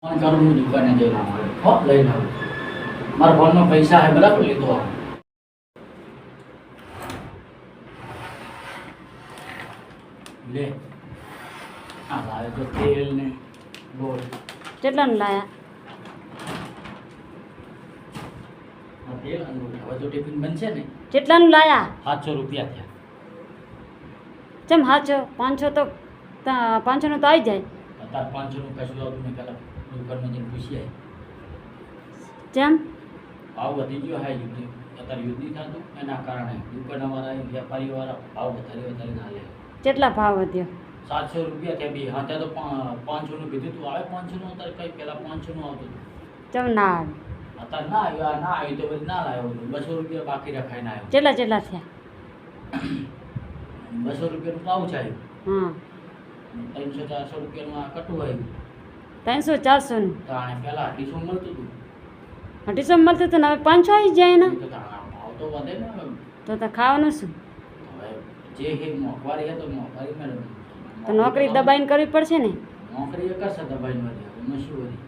Phone કરું હું દુકાને જઈને હો લઈને આવું મારા ફોનમાં પૈસા હે બરાબર લીધો લે આ લાવે તો તેલ ને ગોળ કેટલાનું લાયા? તેલ અને ગોળ હવે તો ટિફિન બનશે ને કેટલાનું લાયા? 700 રૂપિયા થયા. ચમ હાચો 500 તો 500 નું તો આવી જાય. અત્યારે 500 નું કશું આવતું નહીં. પેલા દુકાનમાં જઈને પૂછી આવી ચમ ભાવ વધી ગયો હાય યુદ્ધ અત્યારે યુદ્ધ નહીં થતું એના કારણે દુકાનવાળા વેપારીવાળા ભાવ વધારે ના લે. કેટલા ભાવ વધ્યો? 700 રૂપિયા થયા બે હા ત્યાં તો 500 નું કીધું તું આવે 500 નું અત્યારે કઈ પેલા 500 નું આવતું હતું. ચમ ના આવે. અત્યારે ના આવ્યું તો પછી ના લાવ્યો 200 રૂપિયા બાકી રખાઈને આવ્યો. કેટલા થયા? 200 રૂપિયાનું પાઉચ આવ્યું. હા 300-400 રૂપિયાનું આ કટું આવ્યું. 300-400 નું તાણે પેલા 250 મળતું હતું. 250 મળતું હતું ને હવે 500 આવી જાય ને તો તાણા ભાવ તો વધે ને હવે. તો ખાવાનું શું? હવે જે હે મોંઘવારી હે તો મોંઘવારી મેળવે. તો નોકરી દબાઈને કરવી પડશે ને. નોકરી એ કરશે દબાઈને વળી હવે એમાં શું વળી.